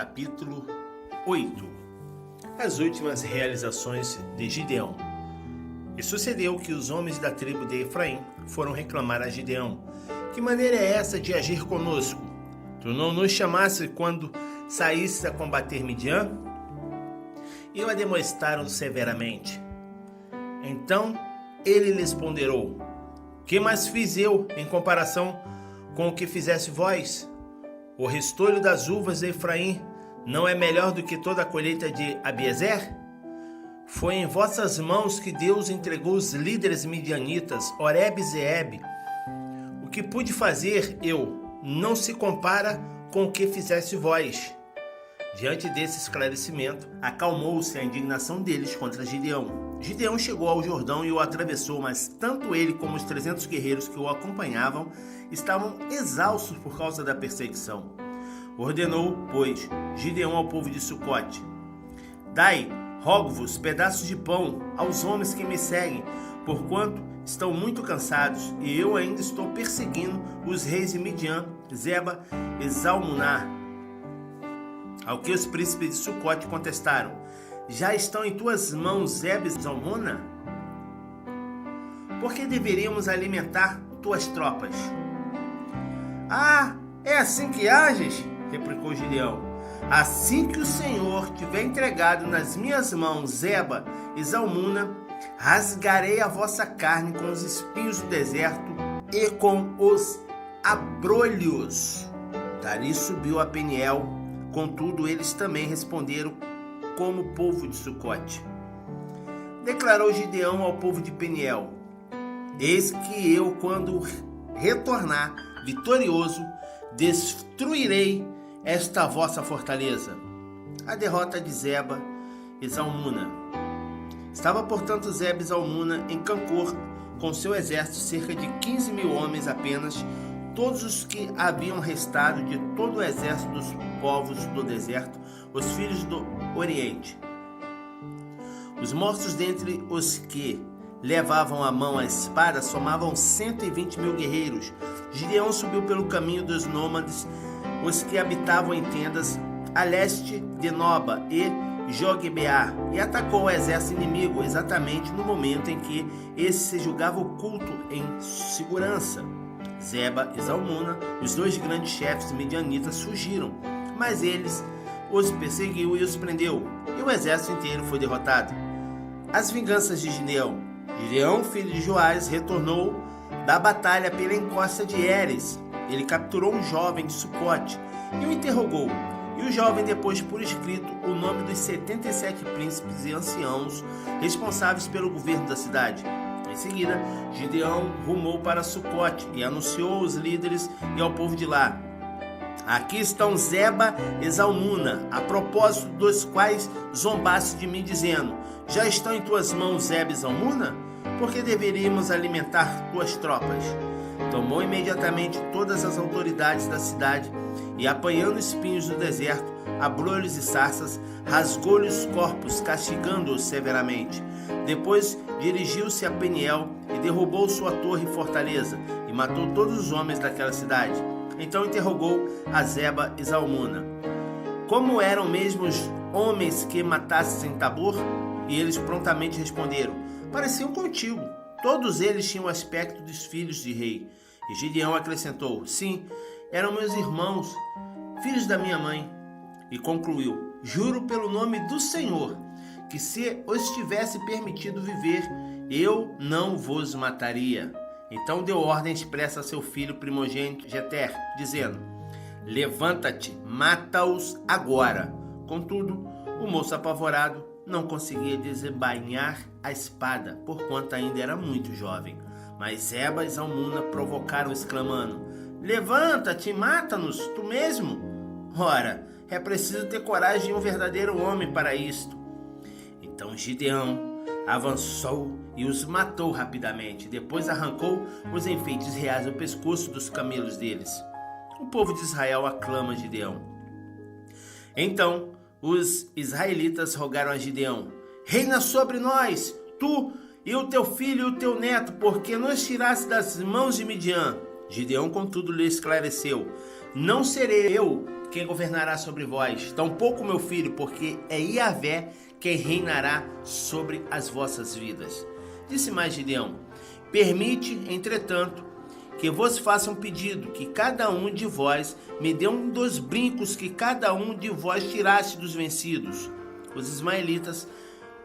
capítulo 8. As últimas realizações de Gideão. E sucedeu que os homens da tribo de Efraim foram reclamar a Gideão: que maneira é essa de agir conosco? Tu não nos chamaste quando saíste a combater Midian? E o admoestaram severamente. Então ele lhes ponderou: que mais fiz eu em comparação com o que fizesse vós? O restolho das uvas de Efraim não é melhor do que toda a colheita de Abiezer? Foi em vossas mãos que Deus entregou os líderes midianitas, Oreb e Zeeb. O que pude fazer eu não se compara com o que fizesse vós. Diante desse esclarecimento, acalmou-se a indignação deles contra Gideão. Gideão chegou ao Jordão e o atravessou, mas tanto ele como os 300 guerreiros que o acompanhavam estavam exaustos por causa da perseguição. Ordenou, pois, Gideão ao povo de Sucote: dai, rogo-vos, pedaços de pão aos homens que me seguem, porquanto estão muito cansados, e eu ainda estou perseguindo os reis de Midian, Zeba e Zalmunna. Ao que os príncipes de Sucote contestaram: já estão em tuas mãos Zeba e Zalmunna? Por que deveríamos alimentar tuas tropas? Ah, é assim que ages? Replicou Gideão. Assim que o Senhor tiver entregado nas minhas mãos Zeba e Zalmunna, rasgarei a vossa carne com os espinhos do deserto e com os abrolhos. Dali subiu a Peniel, contudo eles também responderam como o povo de Sucote. Declarou Gideão ao povo de Peniel: eis que eu, quando retornar vitorioso, destruirei esta vossa fortaleza. A derrota de Zeba e Zalmunna. Estava, portanto, Zeba e Zalmunna em Cancor, com seu exército, cerca de 15.000 homens apenas, todos os que haviam restado de todo o exército dos povos do deserto, os filhos do Oriente. Os mortos dentre os que levavam à mão a espada somavam 120.000 guerreiros. Gideão subiu pelo caminho dos nômades, os que habitavam em tendas a leste de Noba e Jogbeá, e atacou o exército inimigo exatamente no momento em que esse se julgava oculto em segurança. Zeba e Zalmunna, os dois grandes chefes midianitas, fugiram, mas eles os perseguiu e os prendeu, e o exército inteiro foi derrotado. As vinganças de Gideão. Gideão, filho de Joás, retornou da batalha pela encosta de Heres. Ele capturou um jovem de Sucote e o interrogou. E o jovem depois por escrito o nome dos 77 príncipes e anciãos responsáveis pelo governo da cidade. Em seguida, Gideão rumou para Sucote e anunciou aos líderes e ao povo de lá: aqui estão Zeba e Zalmunna, a propósito dos quais zombaste de mim, dizendo: já estão em tuas mãos Zeba e Zalmunna? Porque deveríamos alimentar tuas tropas. Tomou imediatamente todas as autoridades da cidade e, apanhando espinhos do deserto, abrolhos e sarças, rasgou-lhe os corpos, castigando-os severamente. Depois dirigiu-se a Peniel e derrubou sua torre e fortaleza, e matou todos os homens daquela cidade. Então interrogou a Zeba e Zalmunna: como eram mesmo os homens que matasses em Tabor? E eles prontamente responderam: pareciam contigo. Todos eles tinham o aspecto dos filhos de rei. E Gideão acrescentou: sim, eram meus irmãos, filhos da minha mãe. E concluiu: juro pelo nome do Senhor, que se os tivesse permitido viver, eu não vos mataria. Então deu ordem expressa a seu filho primogênito Jeter, dizendo: levanta-te, mata-os agora. Contudo, o moço apavorado não conseguia desembainhar a espada, porquanto ainda era muito jovem. Mas Zeba e Zalmunna provocaram, exclamando: levanta-te, mata-nos, tu mesmo? Ora, é preciso ter coragem de um verdadeiro homem para isto. Então Gideão avançou e os matou rapidamente. Depois arrancou os enfeites reais do pescoço dos camelos deles. O povo de Israel aclama Gideão. Então os israelitas rogaram a Gideão: reina sobre nós, tu e o teu filho e o teu neto, porque nos tiraste das mãos de Midian. Gideão, contudo, lhe esclareceu: não serei eu quem governará sobre vós, tampouco meu filho, porque é Yahvé quem reinará sobre as vossas vidas. Disse mais Gideão: permite, entretanto, que vos faça um pedido, que cada um de vós me dê um dos brincos que cada um de vós tirasse dos vencidos. Os ismaelitas,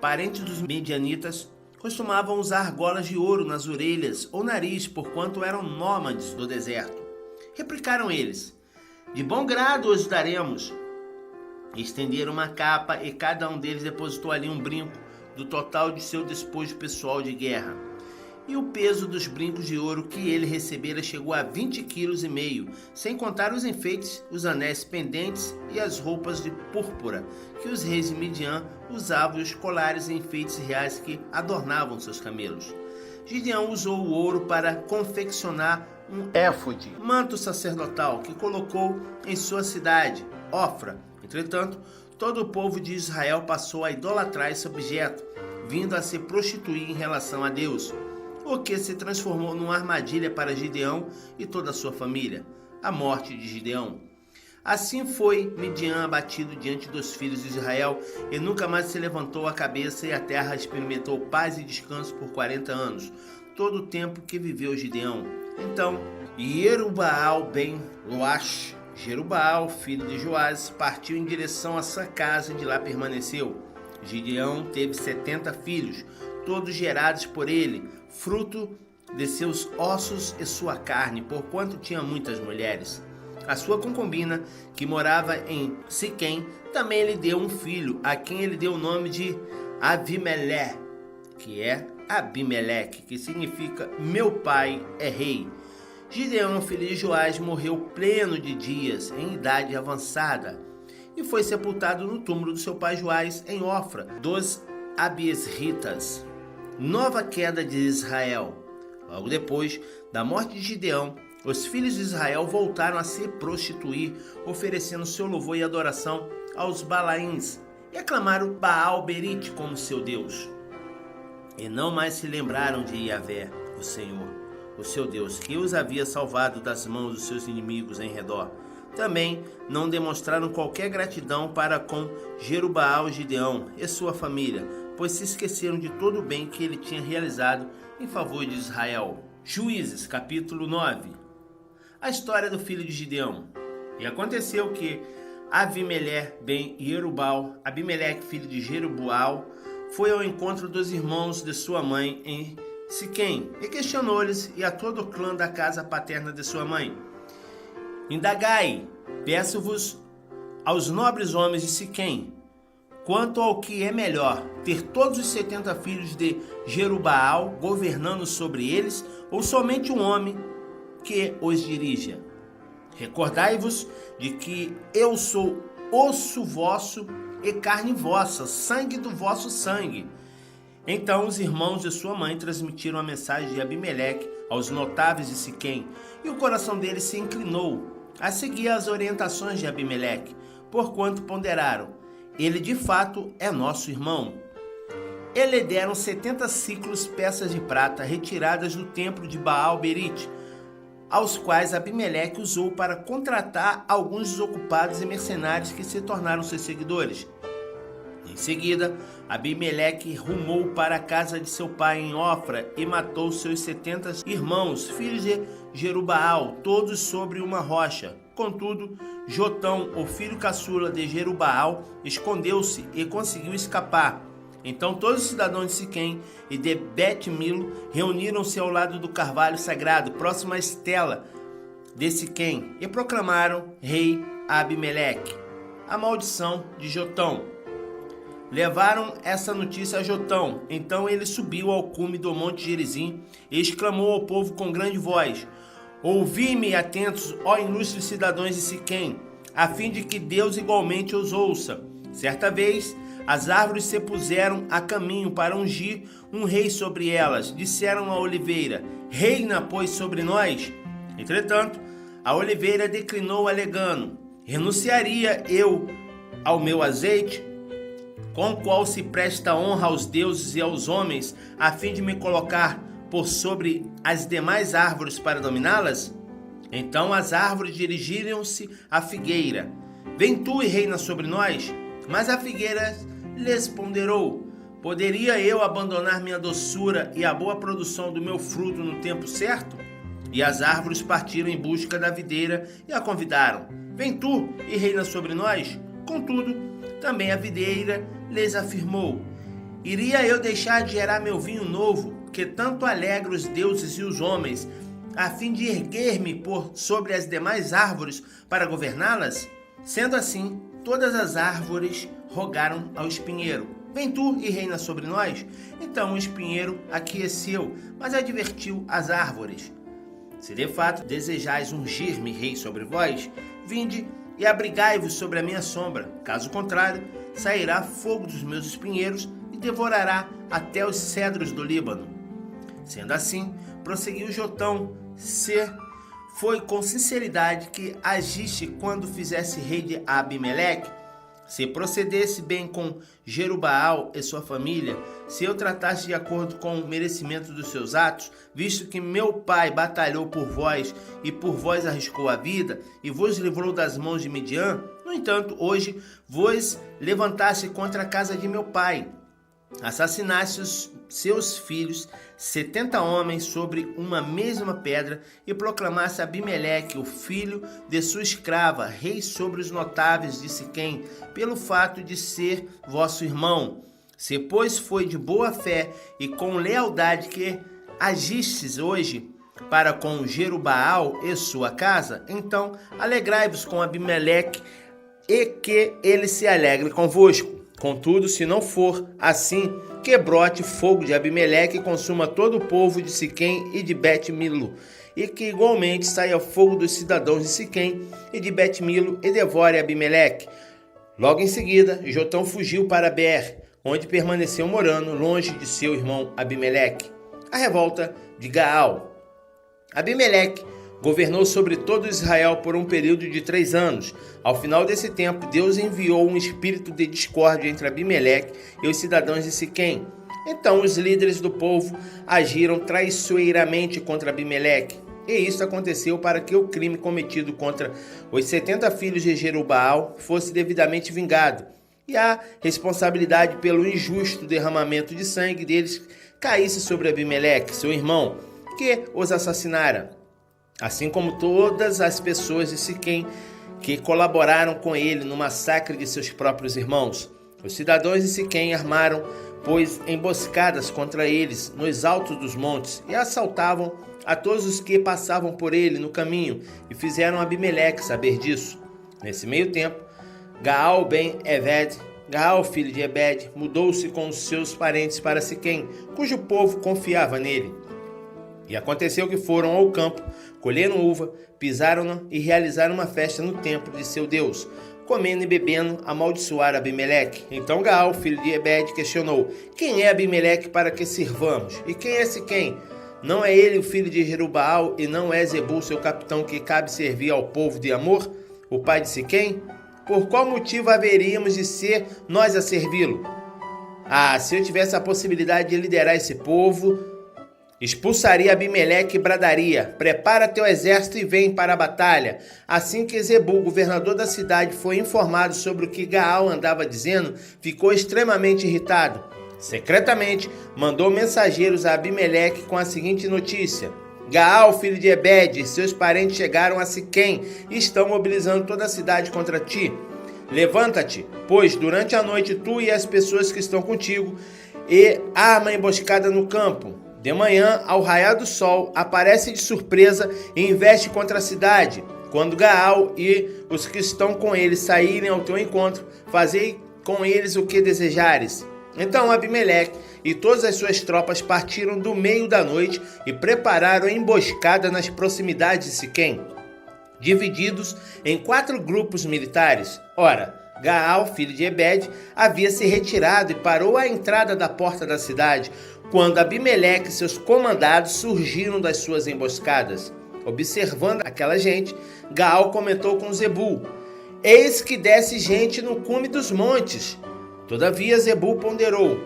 parentes dos medianitas, costumavam usar argolas de ouro nas orelhas ou nariz, porquanto eram nômades do deserto. Replicaram eles: de bom grado os daremos. Estenderam uma capa e cada um deles depositou ali um brinco do total de seu despojo pessoal de guerra. E o peso dos brincos de ouro que ele recebera chegou a 20,5 kg, sem contar os enfeites, os anéis pendentes e as roupas de púrpura que os reis de Midian usavam e os colares e enfeites reais que adornavam seus camelos. Gideão usou o ouro para confeccionar um éfode, manto sacerdotal, que colocou em sua cidade, Ofra. Entretanto, todo o povo de Israel passou a idolatrar esse objeto, vindo a se prostituir em relação a Deus, o que se transformou numa armadilha para Gideão e toda a sua família, a morte de Gideão. Assim foi Midian abatido diante dos filhos de Israel, e nunca mais se levantou a cabeça, e a terra experimentou paz e descanso por 40 anos, todo o tempo que viveu Gideão. Então, Jerubaal ben Loash, Jerubaal, filho de Joás, partiu em direção a sua casa e de lá permaneceu. Gideão teve 70 filhos, todos gerados por ele, fruto de seus ossos e sua carne, porquanto tinha muitas mulheres. A sua concubina, que morava em Siquém, também lhe deu um filho, a quem ele deu o nome de Avimeleque, que é Abimeleque, que significa meu pai é rei. Gideão, filho de Joás, morreu pleno de dias, em idade avançada, e foi sepultado no túmulo do seu pai Joás, em Ofra dos Abiesritas. Nova queda de Israel. Logo depois da morte de Gideão, os filhos de Israel voltaram a se prostituir, oferecendo seu louvor e adoração aos Balaíns, e aclamaram Baal-Berite como seu Deus. E não mais se lembraram de Yahvé, o Senhor, o seu Deus, que os havia salvado das mãos dos seus inimigos em redor. Também não demonstraram qualquer gratidão para com Jerubaal, Gideão e sua família, pois se esqueceram de todo o bem que ele tinha realizado em favor de Israel. Juízes, capítulo 9. A história do filho de Gideão. E aconteceu que Avimeleque ben Jerubbaal, Abimeleque, filho de Jerubaal, foi ao encontro dos irmãos de sua mãe em Siquém e questionou-lhes e a todo o clã da casa paterna de sua mãe: indagai, peço-vos aos nobres homens de Siquém, quanto ao que é melhor, ter todos os 70 filhos de Jerubaal governando sobre eles, ou somente um homem que os dirija. Recordai-vos de que eu sou osso vosso e carne vossa, sangue do vosso sangue. Então os irmãos de sua mãe transmitiram a mensagem de Abimeleque aos notáveis de Siquém, e o coração deles se inclinou a seguir as orientações de Abimeleque, porquanto ponderaram: ele de fato é nosso irmão. E lhe deram 70 ciclos peças de prata retiradas do templo de Baal-Berite, aos quais Abimeleque usou para contratar alguns desocupados e mercenários que se tornaram seus seguidores. Em seguida, Abimeleque rumou para a casa de seu pai em Ofra e matou seus 70 irmãos, filhos de Jerubaal, todos sobre uma rocha. Contudo, Jotão, o filho caçula de Jerubaal, escondeu-se e conseguiu escapar. Então todos os cidadãos de Siquém e de Bet-Milo reuniram-se ao lado do carvalho sagrado, próximo à estela de Siquém, e proclamaram rei Abimeleque. A maldição de Jotão. Levaram essa notícia a Jotão. Então ele subiu ao cume do monte Gerizim e exclamou ao povo com grande voz: ouvi-me atentos, ó ilustres cidadãos de Siquém, a fim de que Deus igualmente os ouça. Certa vez, as árvores se puseram a caminho para ungir um rei sobre elas. Disseram à oliveira: reina, pois, sobre nós. Entretanto, a oliveira declinou, alegando: renunciaria eu ao meu azeite, com o qual se presta honra aos deuses e aos homens, a fim de me colocar por sobre as demais árvores para dominá-las? Então as árvores dirigiram-se à figueira, vem tu e reina sobre nós? Mas a figueira lhes ponderou: poderia eu abandonar minha doçura e a boa produção do meu fruto no tempo certo? E as árvores partiram em busca da videira e a convidaram: vem tu e reina sobre nós? Contudo, também a videira lhes afirmou: iria eu deixar de gerar meu vinho novo, que tanto alegra os deuses e os homens, a fim de erguer-me por sobre as demais árvores para governá-las? Sendo assim, todas as árvores rogaram ao espinheiro: vem tu e reina sobre nós? Então o espinheiro aqueceu, mas advertiu as árvores: se de fato desejais ungir-me rei sobre vós, vinde e abrigai-vos sobre a minha sombra. Caso contrário, sairá fogo dos meus espinheiros e devorará até os cedros do Líbano. Sendo assim, prosseguiu Jotão: foi com sinceridade que agiste quando fizesse rei de Abimeleque? Se procedesse bem com Jerubaal e sua família, se eu tratasse de acordo com o merecimento dos seus atos, visto que meu pai batalhou por vós e por vós arriscou a vida e vos livrou das mãos de Midian, no entanto, hoje vos levantasse contra a casa de meu pai, assassinasse os seus filhos, 70 homens sobre uma mesma pedra, e proclamasse Abimeleque, o filho de sua escrava, rei sobre os notáveis de Siquém, pelo fato de ser vosso irmão. Se, pois, foi de boa fé e com lealdade que agistes hoje para com Jerubaal e sua casa, então alegrai-vos com Abimeleque e que ele se alegre convosco. Contudo, se não for assim, que brote fogo de Abimeleque e consuma todo o povo de Siquém e de Bet-Milo, e que igualmente saia fogo dos cidadãos de Siquém e de Bet-Milo e devore Abimeleque. Logo em seguida, Jotão fugiu para Beer, onde permaneceu morando longe de seu irmão Abimeleque. A revolta de Gaal. Abimeleque governou sobre todo Israel por um período de 3 anos. Ao final desse tempo, Deus enviou um espírito de discórdia entre Abimeleque e os cidadãos de Siquém. Então os líderes do povo agiram traiçoeiramente contra Abimeleque. E isso aconteceu para que o crime cometido contra os 70 filhos de Jerubaal fosse devidamente vingado, e a responsabilidade pelo injusto derramamento de sangue deles caísse sobre Abimeleque, seu irmão, que os assassinara, assim como todas as pessoas de Siquém que colaboraram com ele no massacre de seus próprios irmãos. Os cidadãos de Siquém armaram, pois, emboscadas contra eles nos altos dos montes e assaltavam a todos os que passavam por ele no caminho, e fizeram Abimeleque saber disso. Nesse meio tempo, Gaal ben-Eved, Gaal, filho de Ebed, mudou-se com os seus parentes para Siquém, cujo povo confiava nele. E aconteceu que foram ao campo, colheram uva, pisaram-na e realizaram uma festa no templo de seu Deus, comendo e bebendo, amaldiçoaram Abimeleque. Então Gaal, filho de Ebed, questionou: quem é Abimeleque para que sirvamos? E quem é Siquém? Não é ele o filho de Jerubaal, e não é Zebul, seu capitão, que cabe servir ao povo de Amor, o pai de Siquém? Por qual motivo haveríamos de ser nós a servi-lo? Se eu tivesse a possibilidade de liderar esse povo, expulsaria Abimeleque e bradaria: prepara teu exército e vem para a batalha. Assim que Zebul, governador da cidade, foi informado sobre o que Gaal andava dizendo, ficou extremamente irritado. Secretamente, mandou mensageiros a Abimeleque com a seguinte notícia: Gaal, filho de Ebed, e seus parentes chegaram a Siquém e estão mobilizando toda a cidade contra ti. Levanta-te, pois, durante a noite, tu e as pessoas que estão contigo, e arma a emboscada no campo. De manhã, ao raiar do sol, aparece de surpresa e investe contra a cidade. Quando Gaal e os que estão com ele saírem ao teu encontro, fazei com eles o que desejares. Então Abimeleque e todas as suas tropas partiram do meio da noite e prepararam a emboscada nas proximidades de Siquém, divididos em 4 grupos militares. Ora, Gaal, filho de Ebed, havia se retirado e parou à entrada da porta da cidade, quando Abimeleque e seus comandados surgiram das suas emboscadas. Observando aquela gente, Gaal comentou com Zebul: eis que desce gente no cume dos montes. Todavia Zebul ponderou: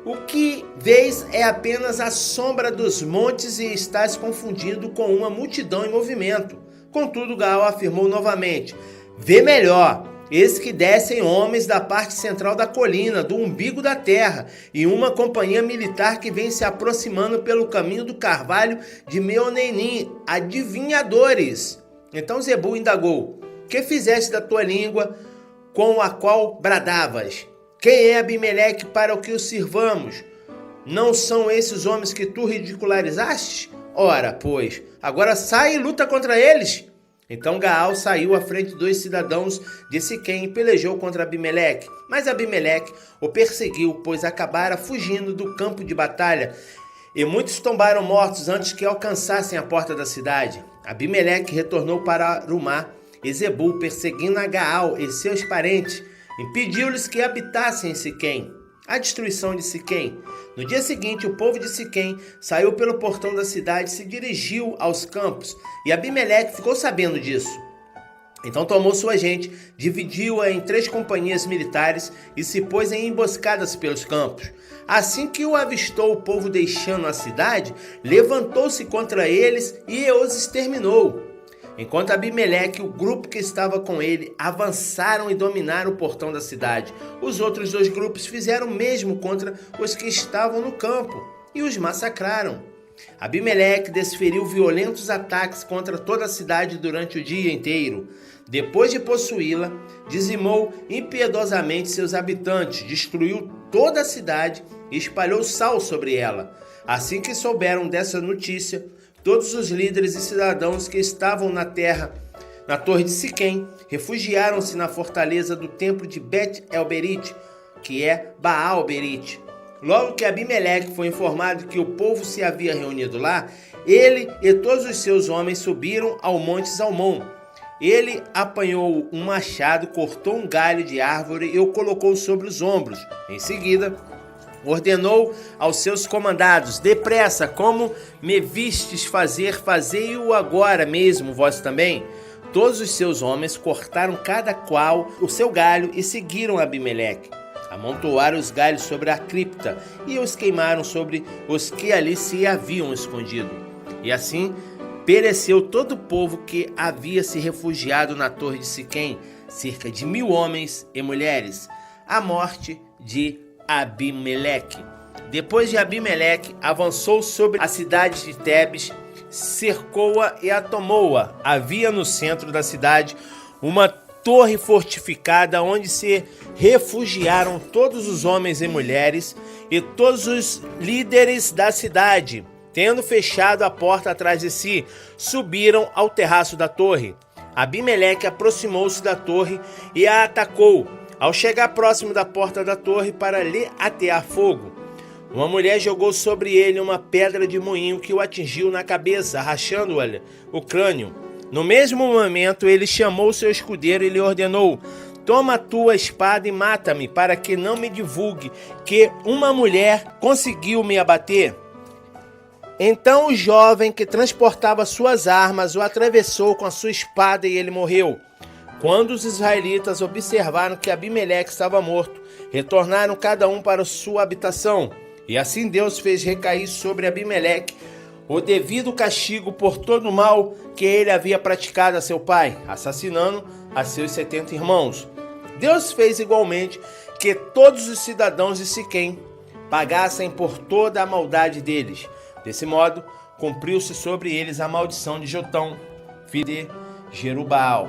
o que vês é apenas a sombra dos montes e estás confundido com uma multidão em movimento. Contudo, Gaal afirmou novamente: vê melhor, eis que descem homens da parte central da colina, do umbigo da terra, e uma companhia militar que vem se aproximando pelo caminho do carvalho de Meonenim, adivinhadores. Então Zebul indagou: que fizeste da tua língua com a qual bradavas? Quem é Abimeleque para o que o sirvamos? Não são esses homens que tu ridicularizaste? Ora, pois, agora sai e luta contra eles. Então Gaal saiu à frente dos cidadãos de Siquém e pelejou contra Abimeleque. Mas Abimeleque o perseguiu, pois acabara fugindo do campo de batalha, e muitos tombaram mortos antes que alcançassem a porta da cidade. Abimeleque retornou para Arumá, e Zebul, perseguindo a Gaal e seus parentes, impediu-lhes que habitassem em Siquém. A destruição de Siquém. No dia seguinte, o povo de Siquém saiu pelo portão da cidade e se dirigiu aos campos, e Abimeleque ficou sabendo disso. Então tomou sua gente, dividiu-a em 3 companhias militares e se pôs em emboscadas pelos campos. Assim que o avistou o povo deixando a cidade, levantou-se contra eles e os exterminou. Enquanto Abimeleque e o grupo que estava com ele avançaram e dominaram o portão da cidade, os outros 2 grupos fizeram o mesmo contra os que estavam no campo e os massacraram. Abimeleque desferiu violentos ataques contra toda a cidade durante o dia inteiro. Depois de possuí-la, dizimou impiedosamente seus habitantes, destruiu toda a cidade e espalhou sal sobre ela. Assim que souberam dessa notícia, todos os líderes e cidadãos que estavam na torre de Siquém, refugiaram-se na fortaleza do templo de Bet-El-Berit, que é Baal-Berit. Logo que Abimeleque foi informado que o povo se havia reunido lá, ele e todos os seus homens subiram ao monte Zalmon. Ele apanhou um machado, cortou um galho de árvore e o colocou sobre os ombros. Em seguida, ordenou aos seus comandados: depressa, como me vistes fazer, fazei-o agora mesmo vós também. Todos os seus homens cortaram cada qual o seu galho e seguiram Abimeleque. Amontoaram os galhos sobre a cripta e os queimaram sobre os que ali se haviam escondido. E assim pereceu todo o povo que havia se refugiado na torre de Siquém, cerca de 1000 homens e mulheres. A morte de Abimeleque. Depois de Abimeleque, avançou sobre a cidade de Tebes, cercou-a e a tomou-a. Havia no centro da cidade uma torre fortificada onde se refugiaram todos os homens e mulheres e todos os líderes da cidade. Tendo fechado a porta atrás de si, subiram ao terraço da torre. Abimeleque aproximou-se da torre e a atacou. Ao chegar próximo da porta da torre para lhe atear fogo, uma mulher jogou sobre ele uma pedra de moinho que o atingiu na cabeça, rachando-lhe o crânio. No mesmo momento, ele chamou seu escudeiro e lhe ordenou: toma a tua espada e mata-me, para que não me divulgue que uma mulher conseguiu me abater. Então o jovem que transportava suas armas o atravessou com a sua espada e ele morreu. Quando os israelitas observaram que Abimeleque estava morto, retornaram cada um para sua habitação. E assim Deus fez recair sobre Abimeleque o devido castigo por todo o mal que ele havia praticado a seu pai, assassinando a seus 70 irmãos. Deus fez igualmente que todos os cidadãos de Siquém pagassem por toda a maldade deles. Desse modo, cumpriu-se sobre eles a maldição de Jotão, filho de Jerubaal.